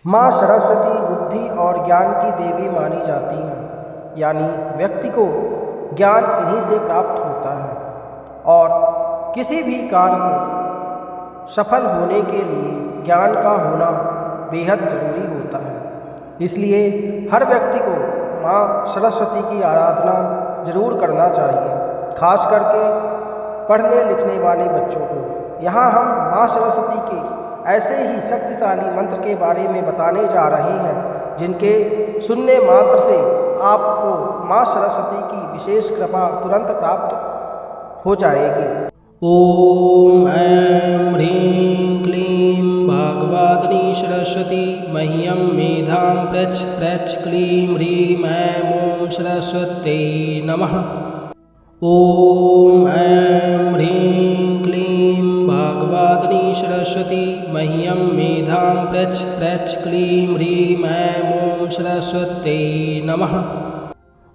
माँ सरस्वती बुद्धि और ज्ञान की देवी मानी जाती हैं, यानी व्यक्ति को ज्ञान इन्हीं से प्राप्त होता है और किसी भी कार्य को सफल होने के लिए ज्ञान का होना बेहद जरूरी होता है। इसलिए हर व्यक्ति को माँ सरस्वती की आराधना जरूर करना चाहिए, खास करके पढ़ने लिखने वाले बच्चों को। यहाँ हम माँ सरस्वती के ऐसे ही शक्तिशाली मंत्र के बारे में बताने जा रहे हैं जिनके सुनने मात्र से आपको माँ सरस्वती की विशेष कृपा तुरंत प्राप्त हो जाएगी। ओम ऐं ह्रीं क्लीं भागवती सरस्वती मह्यं मेधां प्रच प्रच क्लीं ह्रीं ऐं ॐ सरस्वत्यै नमः। ओम ऐं ह्रीं क्लीं भागवती सरस्वती मह्यं मेधां प्रच प्रच क्लीं ह्रीं ऐं ॐ सरस्वत्यै नमः।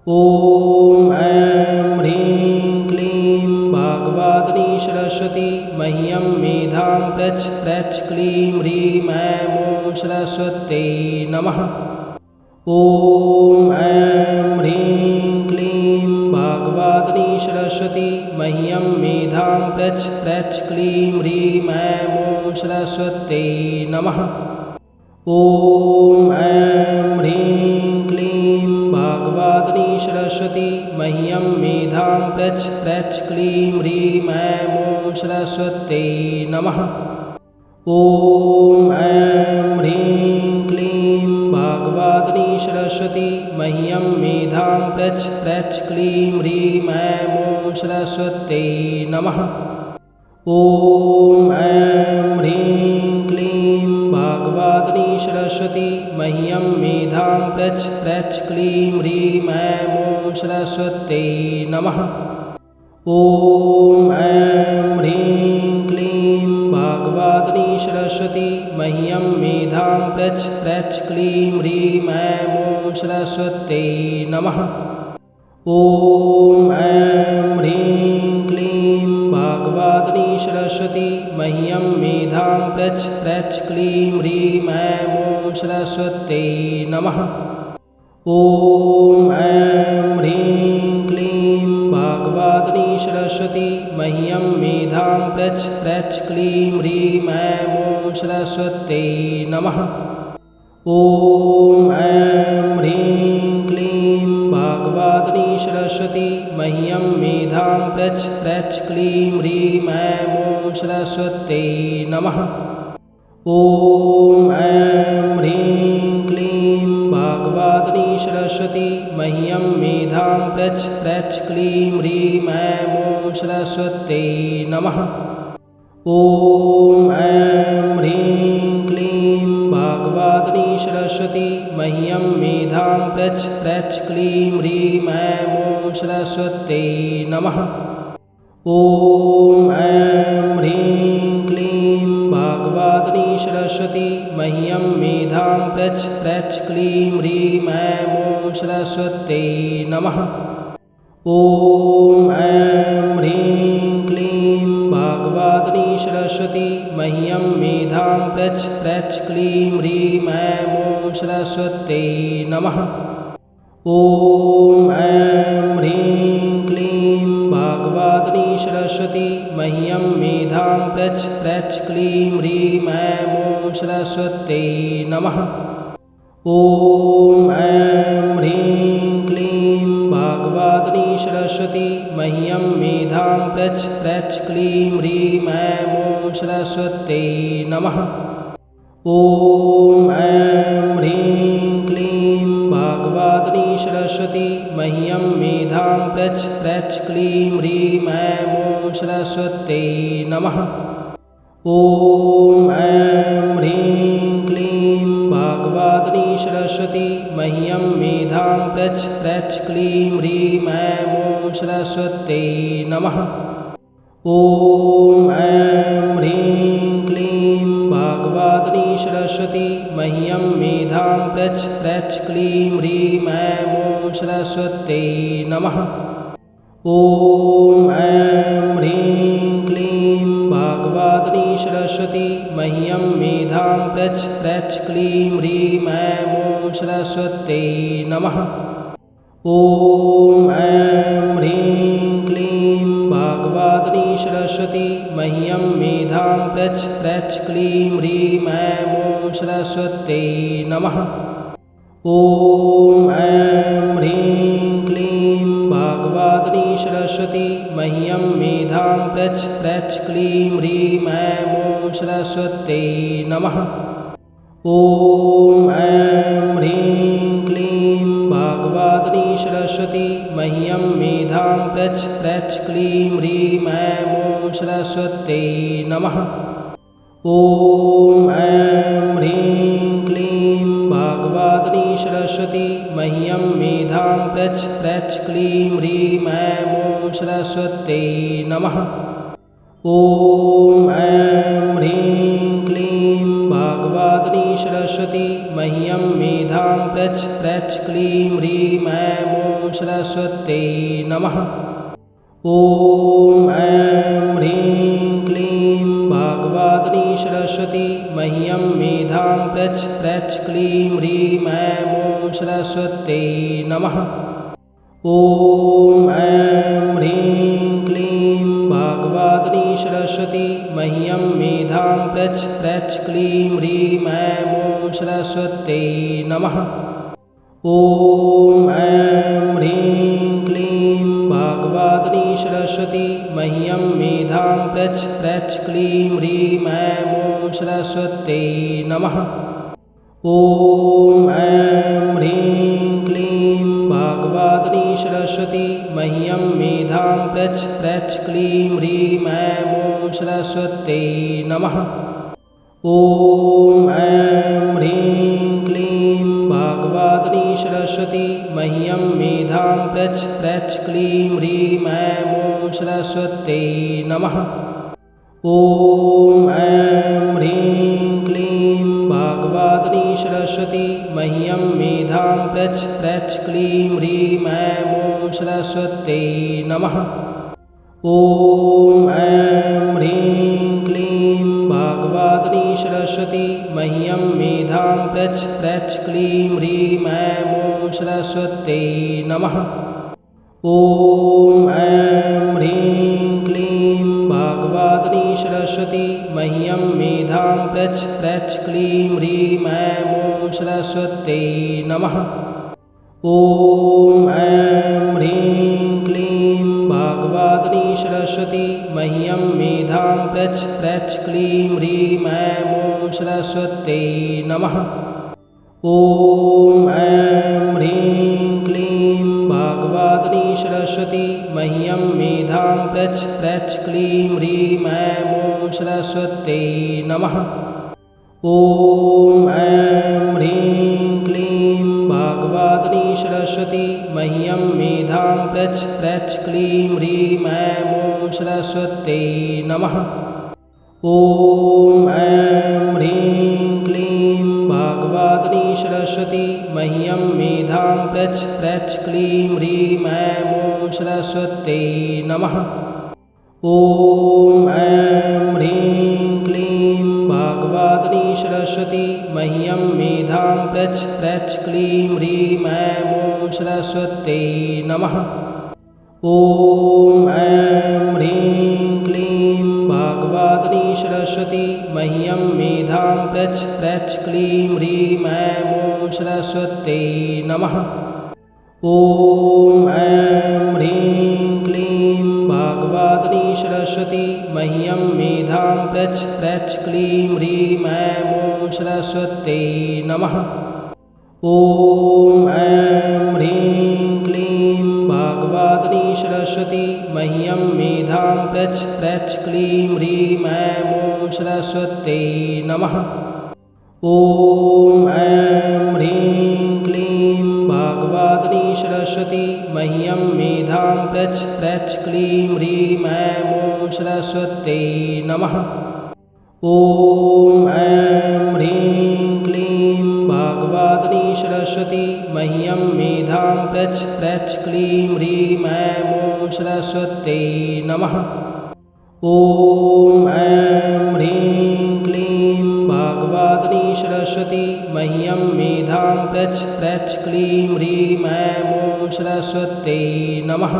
ओम ऐं ह्रीं क्लीं भागवती सरस्वती मह्यं मेधां प्रच प्रच क्लीं ह्रीं ऐं ॐ सरस्वत्यै नमः। ओम ऐं ह्रीं क्लीं भागवती सरस्वती मह्यं मेधां प्रच प्रच क्लीं ह्रीं ऐं ॐ सरस्वत्यै नमः। ओम ऐं ह्रीं क्लीं भागवती सरस्वती मह्यं मेधां प्रच प्रच क्लीं ह्रीं ऐं ॐ सरस्वत्यै नमः। ओम ऐं ह्रीं क्लीं भागवती सरस्वती मह्यं मेधां प्रच प्रच क्लीं ह्रीं ऐं ॐ सरस्वत्यै नमः। ओम ऐं ह्रीं क्लीं भागवती सरस्वती मह्यं मेधां प्रच प्रच क्लीं ह्रीं ऐं ॐ सरस्वत्यै नमः। ओम ऐं ह्रीं क्लीं भागवती सरस्वती मह्यं मेधां प्रच प्रच क्लीं ह्रीं ऐं ॐ सरस्वत्यै नमः। ओम ऐं ह्रीं क्लीं भागवती सरस्वती मह्यं मेधां प्रच प्रच क्लीं ह्रीं ऐं ॐ सरस्वत्यै नमः। ओम ऐं ह्रीं क्लीं भागवती सरस्वती मह्यं मेधां प्रच प्रच क्लीं ह्रीं ऐं ॐ सरस्वत्यै नमः। ओम ऐं ह्रीं क्लीं भागवती सरस्वती मह्यं मेधां प्रच प्रच क्लीं ह्रीं ऐं ॐ सरस्वत्यै नमः। ओम ऐं ह्रीं क्लीं भागवती सरस्वती मह्यं मेधां प्रच प्रच क्लीं ह्रीं ऐं ॐ सरस्वत्यै नमः। ओम ऐं ह्रीं क्लीं भागवती सरस्वती मह्यं मेधां प्रच प्रच क्लीं ह्रीं ऐं ॐ सरस्वत्यै नमः। ओम ऐं ह्रीं क्लीं भागवती सरस्वती मह्यं मेधां प्रच प्रच क्लीं ह्रीं ऐं ॐ सरस्वत्यै नमः। ओम ऐं ह्रीं क्लीं भागवती सरस्वती मह्यं मेधां प्रच प्रच क्लीं ह्रीं ऐं ॐ सरस्वत्यै नमः। ओम ऐं ह्रीं क्लीं भागवती सरस्वती मह्यं मेधां प्रच प्रच क्लीं ह्रीं ऐं ॐ सरस्वत्यै नमः। ओम ऐं ह्रीं क्लीं भागवती सरस्वती मह्यं मेधां प्रच प्रच क्लीं ह्रीं ऐं ॐ सरस्वत्यै नमः। ओम ऐं ह्रीं क्लीं भागवती सरस्वती मह्यं मेधां प्रच प्रच क्लीं ह्रीं ऐं ॐ सरस्वत्यै नमः। ओम ऐं ह्रीं क्लीं भागवती सरस्वती मह्यं मेधां प्रच प्रच क्लीं ह्रीं ऐं ॐ सरस्वत्यै नमः। ओम ऐं ह्रीं क्लीं भागवती सरस्वती मह्यं मेधां प्रच प्रच क्लीं ह्रीं ऐं ॐ सरस्वत्यै नमः। ओम ऐं ह्रीं क्लीं भागवती सरस्वती मह्यं मेधां प्रच प्रच क्लीं ह्रीं ऐं ॐ सरस्वत्यै नमः। ॐ ऐं ह्रीं क्लीं वाग्वादिनी सरस्वती मह्यं मेधां प्रच प्रच क्लीं ह्रीं ऐं ॐ सरस्वत्यै नमः। ॐ ऐं ह्रीं क्लीं वाग्वादिनी सरस्वती मह्यं मेधां प्रच प्रच क्लीं ह्रीं ऐं ॐ सरस्वत्यै नमः। ॐ ऐं ह्रीं क्लीं वाग्वादिनी सरस्वती मह्यं मेधां प्रच प्रच क्लीं ह्रीं ऐं ॐ सरस्वत्यै नमः। ॐ ऐं ह्रीं क्लीं वाग्वादिनी सरस्वती मह्यं मेधां प्रच प्रच क्लीं ह्रीं ऐं ॐ सरस्वत्यै नमः। ॐ ऐं ह्रीं क्लीं वाग्वादिनी सरस्वती मह्यं मेधां प्रच प्रच क्लीं ह्रीं ऐं ॐ सरस्वत्यै नमः। ॐ ऐं ह्रीं क्लीं वाग्वादिनी सरस्वती मह्यं मेधां प्रच प्रच क्लीं ह्रीं ऐं ॐ सरस्वत्यै नमः। ॐ ऐं ह्रीं क्लीं वाग्वादिनी सरस्वती मह्यं मेधां प्रच प्रच क्लीं ह्रीं ऐं ॐ सरस्वत्यै नमः। ॐ ऐं ह्रीं क्लीं वाग्वादिनी सरस्वती मह्यं मेधां प्रच प्रच क्लीं ह्रीं ऐं ॐ सरस्वत्यै नमः। ॐ ऐं ह्रीं क्लीं वाग्वादिनी सरस्वती मह्यं मेधां प्रच प्रच क्लीं ह्रीं ऐं ॐ सरस्वत्यै नमः। ॐ ऐं ह्रीं क्लीं वाग्वादिनी सरस्वती मह्यं मेधां प्रच प्रच क्लीं ह्रीं ऐं ॐ सरस्वत्यै नमः। ॐ ऐं ह्रीं क्लीं वाग्वादिनी सरस्वती मह्यं मेधां प्रच प्रच क्लीं ह्रीं ऐं ॐ सरस्वत्यै नमः। ॐ ऐं ह्रीं क्लीं वाग्वादिनी सरस्वती मह्यं मेधां प्रच प्रच क्लीं ह्रीं ऐं ॐ सरस्वत्यै नमः। ॐ ऐं ह्रीं क्लीं वाग्वादिनी सरस्वती मह्यं मेधां प्रच प्रच क्लीं ह्रीं ऐं ॐ सरस्वत्यै नमः। ॐ ऐं ह्रीं क्लीं वाग्वादिनी सरस्वती मह्यं मेधां प्रच प्रच क्लीं ह्रीं ऐं ॐ सरस्वत्यै नमः। ॐ ऐं ह्रीं क्लीं वाग्वादिनी सरस्वती मह्यं मेधां प्रच प्रच क्लीं ह्रीं ऐं ॐ सरस्वत्यै नमः। ॐ ऐं ह्रीं क्लीं वाग्वादिनी सरस्वती मह्यं मेधां प्रच प्रच क्लीं ह्रीं ऐं ॐ सरस्वत्यै नमः। ॐ ऐं ह्रीं क्लीं वाग्वादिनी सरस्वती मह्यं मेधां प्रच प्रच क्लीं ह्रीं ऐं ॐ सरस्वत्यै नमः। ॐ ऐं ह्रीं क्लीं वाग्वादिनी सरस्वती मह्यं मेधां प्रच प्रच क्लीं ह्रीं ऐं ॐ सरस्वत्यै नमः। ॐ ऐं ह्रीं क्लीं वाग्वादिनी सरस्वती मह्यं मेधां प्रच प्रच क्लीं ह्रीं ऐं ॐ सरस्वत्यै नमः। ॐ ऐं ह्रीं क्लीं वाग्वादिनी सरस्वती मह्यं मेधां प्रच प्रच क्लीं ह्रीं ऐं ॐ सरस्वत्यै नमः। ॐ ऐं ह्रीं क्लीं वाग्वादिनी सरस्वती मह्यं मेधां प्रच प्रच क्लीं ह्रीं ऐं ॐ सरस्वत्यै नमः। ॐ ऐं ह्रीं क्लीं वाग्वादिनी सरस्वती मह्यं मेधां प्रच प्रच क्लीं ह्रीं ऐं ॐ सरस्वत्यै नमः। ॐ ऐं ह्रीं क्लीं वाग्वादिनी सरस्वती मह्यं मेधां प्रच प्रच क्लीं ह्रीं ऐं ॐ सरस्वत्यै नमः। ॐ ऐं ह्रीं क्लीं वाग्वादिनी सरस्वती मह्यं मेधां प्रच प्रच क्लीं ह्रीं ऐं ॐ सरस्वत्यै नमः।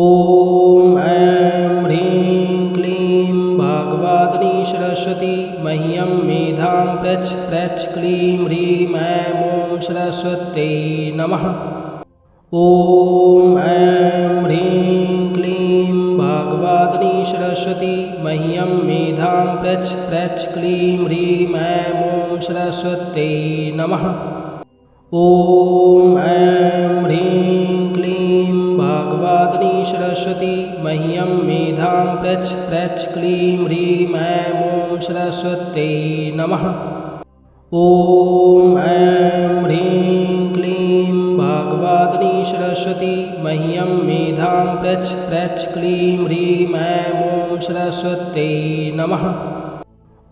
ॐ ऐं ह्रीं क्लीं वाग्वादिनी सरस्वती मह्यं मेधां प्रच प्रच क्लीं ह्रीं ऐं ॐ सरस्वत्यै नमः। ॐ ऐं ह्रीं क्लीं वाग्वादिनी सरस्वती मह्यं मेधां प्रच प्रच क्लीं ह्रीं ऐं ॐ सरस्वत्यै नमः। ॐ ऐं ह्रीं क्लीं वाग्वादिनी सरस्वती मह्यं मेधां प्रच प्रच क्लीं ह्रीं ऐं ॐ सरस्वत्यै नमः। ॐ ऐं ह्रीं क्लीं वाग्वादिनी सरस्वती मह्यं मेधां प्रच प्रच क्लीं ह्रीं ऐं ॐ सरस्वत्यै नमः।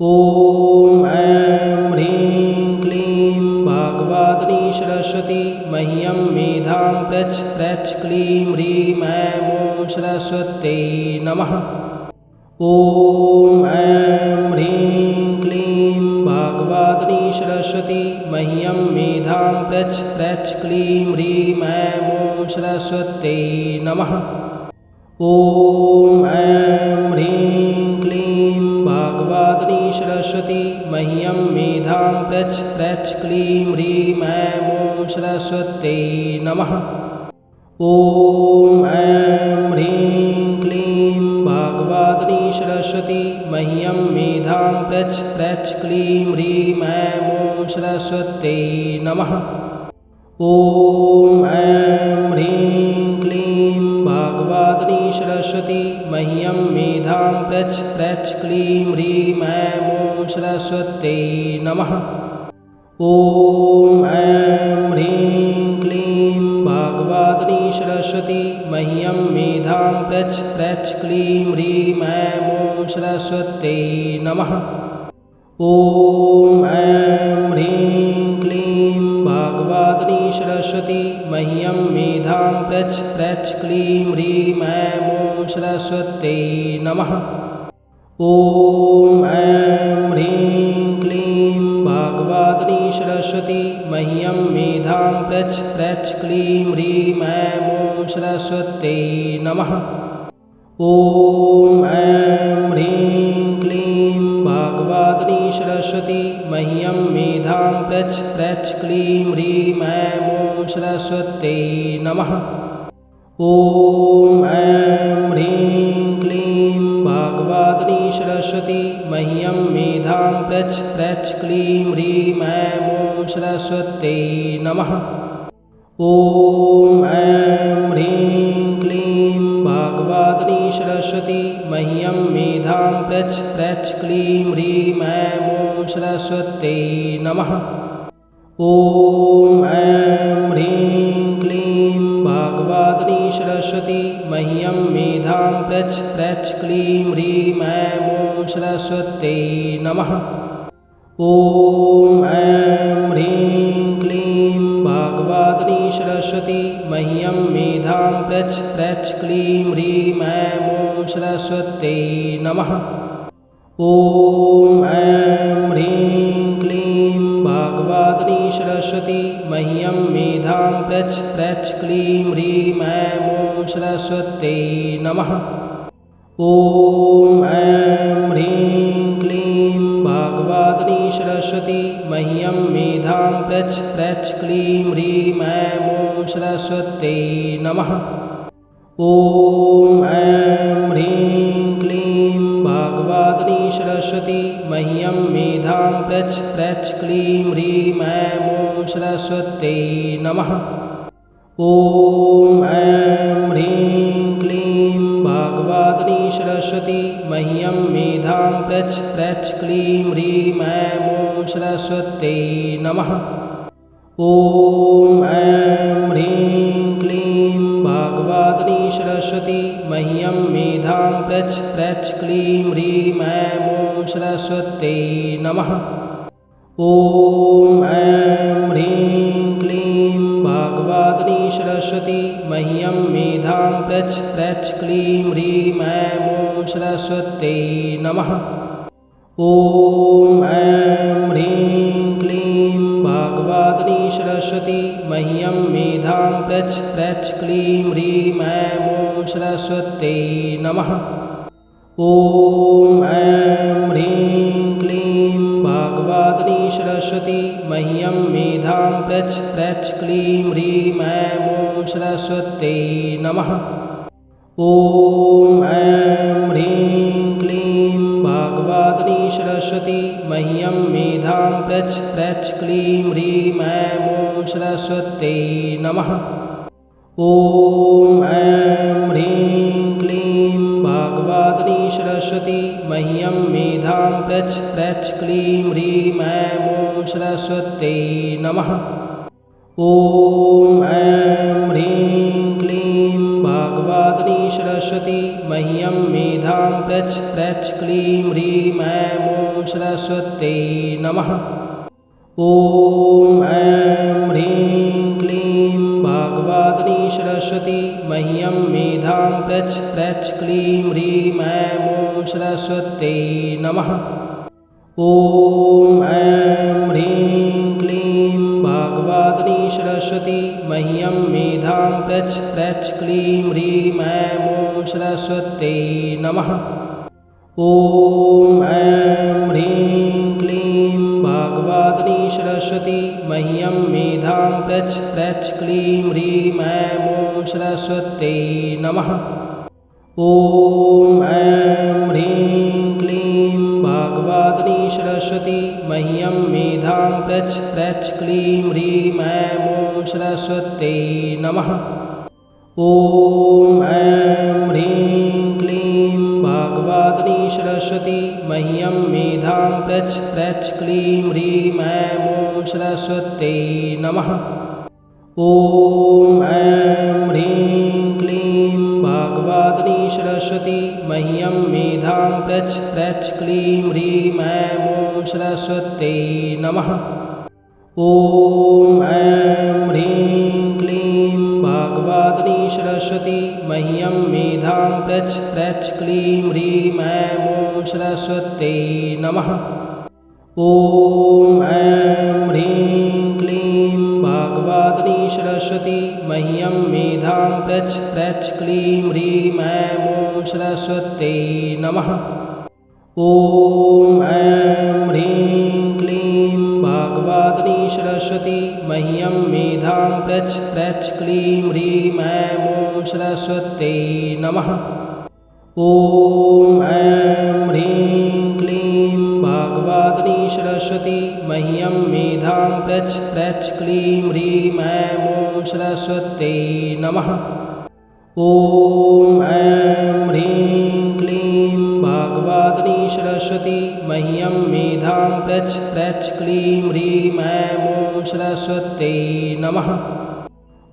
ॐ ऐं ह्रीं क्लीं वाग्वादिनी सरस्वती मह्यं मेधां प्रच प्रच क्लीं ह्रीं ऐं ॐ सरस्वत्यै नमः। ॐ ऐं ह्रीं क्लीं वाग्वादिनी सरस्वती मह्यं मेधां प्रच प्रच क्लीं ह्रीं ऐं ॐ सरस्वत्यै नमः। ॐ ऐं ह्रीं क्लीं वाग्वादिनी सरस्वती मह्यं मेधां प्रच प्रच क्लीं ह्रीं ऐं ॐ सरस्वत्यै नमः। ॐ ऐं ह्रीं क्लीं वाग्वादिनी सरस्वती मह्यं मेधां प्रच प्रच क्लीं ह्रीं ऐं ॐ सरस्वत्यै नमः। ॐ ऐं ह्रीं क्लीं वाग्वादिनी सरस्वती मह्यं मेधां प्रच प्रच क्लीं ह्रीं ऐं ॐ सरस्वत्यै नमः। ॐ ऐं ह्रीं क्लीं वाग्वादिनी सरस्वती मह्यं मेधां प्रच प्रच क्लीं ह्रीं ऐं ॐ सरस्वत्यै नमः। ॐ ऐं ह्रीं क्लीं वाग्वादिनी सरस्वती मह्यं मेधां प्रच प्रच क्लीं ह्रीं ऐं ॐ सरस्वत्यै नमः। ॐ ऐं ह्रीं क्लीं वाग्वादिनी सरस्वती मह्यं मेधां प्रच प्रच क्लीं ह्रीं ऐं ॐ सरस्वत्यै नमः। ॐ ऐं ह्रीं क्लीं वाग्वादिनी सरस्वती मह्यं मेधां प्रच प्रच क्लीं ह्रीं ऐं ॐ सरस्वत्यै नमः। ॐ ऐं ह्रीं क्लीं वाग्वादिनी सरस्वती मह्यं मेधां प्रच प्रच क्लीं ह्रीं ऐं ॐ सरस्वत्यै नमः। ॐ ऐं ह्रीं क्लीं वाग्वादिनी सरस्वती मह्यं मेधां प्रच प्रच क्लीं ह्रीं ऐं ॐ सरस्वत्यै नमः। ॐ ऐं ह्रीं क्लीं वाग्वादिनी सरस्वती मह्यं मेधां प्रच प्रच क्लीं ह्रीं ऐं ॐ सरस्वत्यै नमः। ॐ ऐं ह्रीं क्लीं वाग्वादिनी सरस्वती मह्यं मेधां प्रच प्रच क्लीं ह्रीं ऐं ॐ सरस्वत्यै नमः। ॐ ऐं ह्रीं क्लीं वाग्वादिनी सरस्वती मह्यं मेधां प्रच प्रच क्लीं ह्रीं ऐं ॐ सरस्वत्यै नमः। ॐ ऐं ह्रीं क्लीं वाग्वादिनी सरस्वती मह्यं मेधां प्रच प्रच क्लीं ह्रीं ऐं ॐ सरस्वत्यै नमः। ॐ ऐं ह्रीं क्लीं वाग्वादिनी सरस्वती मह्यं मेधां प्रच प्रच क्लीं ह्रीं ऐं ॐ सरस्वत्यै नमः। ॐ ऐं ह्रीं क्लीं वाग्वादिनी सरस्वती मह्यं मेधां प्रच प्रच क्लीं ह्रीं ऐं ॐ सरस्वत्यै नमः। ॐ ऐं ह्रीं क्लीं वाग्वादिनी सरस्वती मह्यं मेधां प्रच प्रच क्लीं ह्रीं ऐं ॐ सरस्वत्यै नमः। ॐ ऐं ह्रीं क्लीं वाग्वादिनी सरस्वती मह्यं मेधां प्रच प्रच क्लीं ह्रीं ऐं ॐ सरस्वत्यै नमः। ॐ ऐं ह्रीं क्लीं वाग्वादिनी सरस्वती मह्यं मेधां प्रच् क्लीं ह्रीं ऐं ॐ सरस्वत्यै नमः। ॐ ऐं ह्रीं क्लीं वाग्वादिनी सरस्वती मह्यं मेधां प्रच् क्लीं ह्रीं ऐं ॐ सरस्वत्यै नमः। ॐ ऐं ह्रीं क्लीं वाग्वादिनी सरस्वती मह्यं मेधां प्रच् क्लीं ह्रीं ऐं ॐ सरस्वत्यै नमः। ॐ ऐं ह्रीं क्लीं वाग्वादिनी सरस्वती मह्यं मेधां प्रच् क्लीं ह्रीं ऐं ॐ सरस्वत्यै नमः। ॐ ऐं ह्रीं क्लीं वाग्वादिनी सरस्वती मह्यं मेधां प्रच् क्लीं ह्रीं ऐं ॐ सरस्वत्यै नमः। ॐ ऐं ह्रीं क्लीं वाग्वादिनी सरस्वती मह्यं मेधां प्रच् क्लीं ह्रीं ऐं ॐ सरस्वत्यै नमः। ॐ ऐं ह्रीं क्लीं वाग्वादिनी सरस्वती मह्यं मेधां प्रच् क्लीं ह्रीं ऐं ॐ सरस्वत्यै नमः। ॐ ऐं ह्रीं क्लीं वाग्वादिनी सरस्वती मह्यं मेधां प्रच् क्लीं ह्रीं ऐं ॐ सरस्वत्यै नमः। ॐ ऐं ह्रीं क्लीं वाग्वादिनी सरस्वती मह्यं मेधां प्रच् क्लीं ह्रीं ऐं ॐ सरस्वत्यै नमः। ॐ ऐं ह्रीं क्लीं वाग्वादिनी सरस्वती मह्यं मेधां प्रच् क्लीं ह्रीं ऐं ॐ सरस्वत्यै नमः। ॐ ऐं ह्रीं क्लीं वाग्वादिनी सरस्वती मह्यं मेधां प्रच् क्लीं ह्रीं ऐं ॐ सरस्वत्यै नमः। ॐ ऐं ह्रीं क्लीं वाग्वादिनी सरस्वती मह्यं मेधां प्रच् क्लीं ह्रीं ऐं ॐ सरस्वत्यै नमः। ॐ ऐं ह्रीं क्लीं वाग्वादिनी सरस्वती मह्यं मेधां प्रच् क्लीं ह्रीं ऐं ॐ सरस्वत्यै नमः। ॐ ऐं ह्रीं क्लीं वाग्वादिनी सरस्वती मह्यं मेधां प्रच् क्लीं ह्रीं ऐं ॐ सरस्वत्यै नमः। ॐ ऐं ह्रीं क्लीं वाग्वादिनी सरस्वती मह्यं मेधां प्रच् क्लीं ह्रीं ऐं ॐ सरस्वत्यै नमः। ॐ ऐं ह्रीं क्लीं वाग्वादिनी सरस्वती मह्यं मेधां प्रच् क्लीं ह्रीं ऐं ॐ सरस्वत्यै नमः।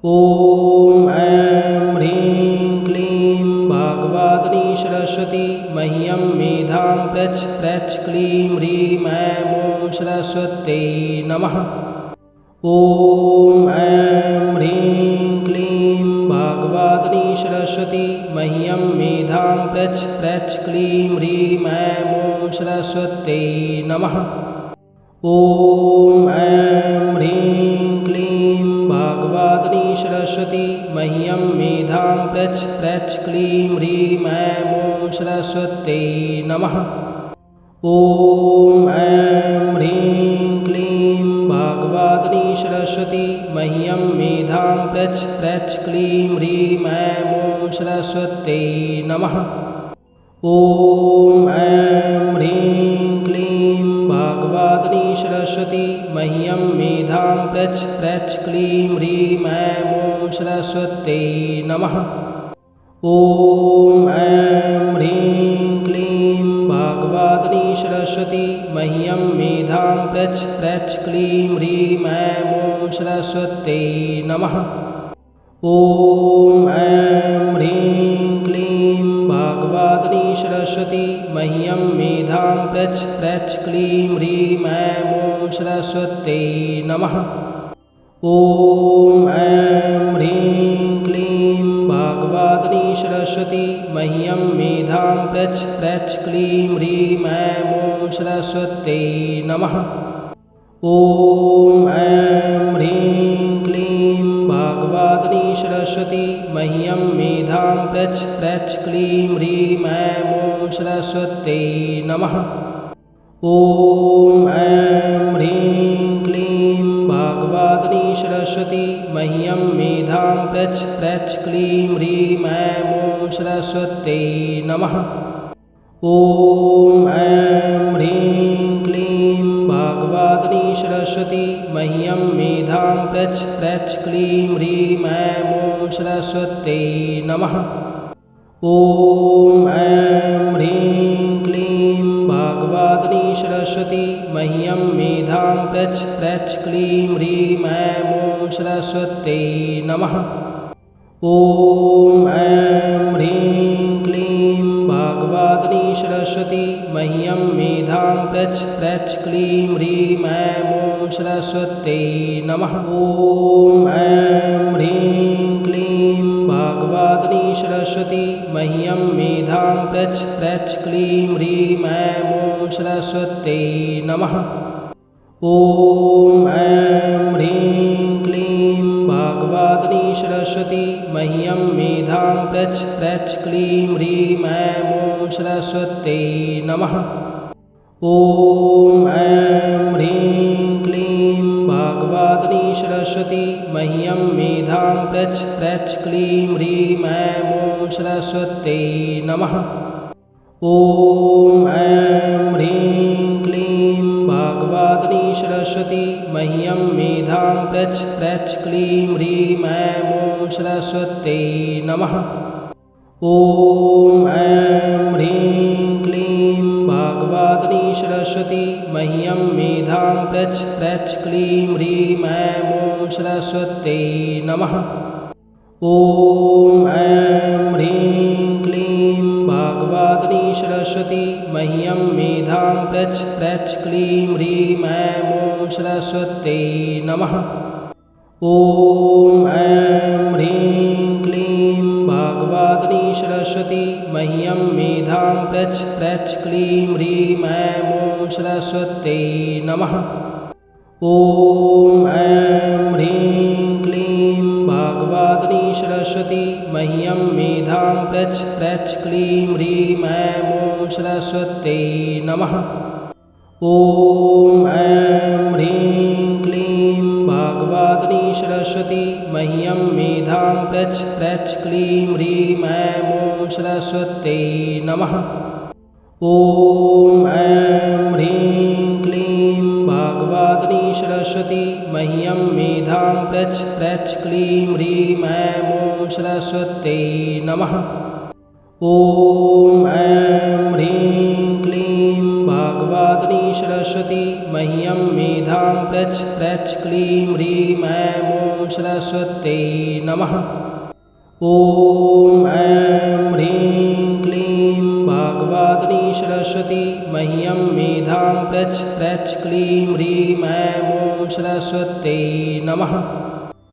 ॐ ऐं ह्रीं क्लीं वाग्वादिनी सरस्वती मह्यं मेधां प्रच् क्लीं ह्रीं ऐं ॐ सरस्वत्यै नमः। ॐ ऐं ह्रीं क्लीं वाग्वादिनी सरस्वती मह्यं मेधां प्रच् क्लीं ह्रीं ऐं ॐ सरस्वत्यै नमः। ॐ ऐं ह्रीं क्लीं वाग्वादिनी सरस्वती मह्यं मेधां प्रच् क्लीं ह्रीं ऐं ॐ सरस्वत्यै नमः। ॐ ऐं ह्रीं क्लीं वाग्वादिनी सरस्वती मह्यं मेधां प्रच् क्लीं ह्रीं ऐं ॐ सरस्वत्यै नमः। ॐ ऐं ह्रीं क्लीं वाग्वादिनी सरस्वती मह्यं मेधां प्रच् क्लीं ह्रीं ऐं ॐ सरस्वत्यै नमः। ॐ ऐं ह्रीं क्लीं वाग्वादिनी सरस्वती मह्यं मेधां प्रच् क्लीं ह्रीं ऐं ॐ सरस्वत्यै नमः। ॐ ऐं ह्रीं क्लीं वाग्वादिनी सरस्वती मह्यं मेधां प्रच् क्लीं ह्रीं ऐं ॐ सरस्वत्यै नमः। ॐ ऐं ह्रीं क्लीं वाग्वादिनी सरस्वती मह्यं मेधां प्रच प्रच क्लीं ह्रीं ऐं ॐ सरस्वत्यै नमः। ॐ ऐं ह्रीं क्लीं वाग्वादिनी सरस्वती मह्यं मेधां प्रच प्रच क्लीं ह्रीं ऐं ॐ सरस्वत्यै नमः। ॐ ऐं ह्रीं क्लीं वाग्वादिनी सरस्वती मह्यं मेधां प्रच प्रच क्लीं ह्रीं ऐं ॐ सरस्वत्यै नमः। ॐ ऐं ह्रीं क्लीं वाग्वादिनी सरस्वती मह्यं मेधां प्रच प्रच क्लीं ह्रीं ऐं ॐ सरस्वत्यै नमः। ॐ ऐं ह्रीं क्लीं वाग्वादिनी सरस्वती मह्यं मेधां प्रच प्रच क्लीं ह्रीं ऐं ॐ सरस्वत्यै नमः। ॐ ऐं ह्रीं क्लीं वाग्वादिनी सरस्वती मह्यं मेधां प्रच प्रच क्लीं ह्रीं ऐं ॐ सरस्वत्यै नमः। ॐ ऐं ह्रीं क्लीं वाग्वादिनी सरस्वती मह्यं मेधां प्रच प्रच क्लीं ह्रीं ऐं ॐ सरस्वत्यै नमः। ॐ ऐं ह्रीं क्लीं वाग्वादिनी सरस्वती मह्यं मेधां प्रच प्रच क्लीं ह्रीं ऐं ॐ सरस्वत्यै नमः। ॐ ऐं ह्रीं क्लीं वाग्वादिनी सरस्वती मह्यं मेधां प्रच प्रच क्लीं ह्रीं ऐं ॐ सरस्वत्यै नमः। ॐ ऐं ह्रीं क्लीं वाग्वादिनी सरस्वती मह्यं मेधां प्रच प्रच क्लीं ह्रीं ऐं ॐ सरस्वत्यै नमः। ॐ ऐं ह्रीं क्लीं वाग्वादिनी सरस्वती मह्यं मेधां प्रच प्रच क्लीं ह्रीं ऐं ॐ सरस्वत्यै नमः। ॐ ऐं ह्रीं क्लीं वाग्वादिनी सरस्वती मह्यं मेधां प्रच प्रच क्लीं ह्रीं ऐं ॐ सरस्वत्यै नमः। ॐ ऐं ह्रीं क्लीं वाग्वादिनी सरस्वती मह्यं मेधां प्रच प्रच क्लीं ह्रीं ऐं ॐ सरस्वत्यै नमः। ॐ ऐं ह्रीं क्लीं वाग्वादिनी सरस्वती मह्यं मेधां प्रच प्रच क्लीं ह्रीं ऐं ॐ सरस्वत्यै नमः। ॐ ऐं ह्रीं क्लीं वाग्वादिनी सरस्वती मह्यं मेधां प्रच प्रच क्लीं ह्रीं ऐं ॐ सरस्वत्यै नमः। ॐ ऐं ह्रीं क्लीं वाग्वादिनी सरस्वती मह्यं मेधां प्रच प्रच क्लीं ह्रीं ऐं ॐ सरस्वत्यै नमः। ॐ ऐं ह्रीं क्लीं वाग्वादिनी सरस्वती मह्यं मेधां प्रच प्रच क्लीं ह्रीं ऐं ॐ सरस्वत्यै नमः। ॐ ऐं ह्रीं क्लीं वाग्वादिनी सरस्वती मह्यं मेधां प्रच प्रच क्लीं ह्रीं ऐं ॐ सरस्वत्यै नमः।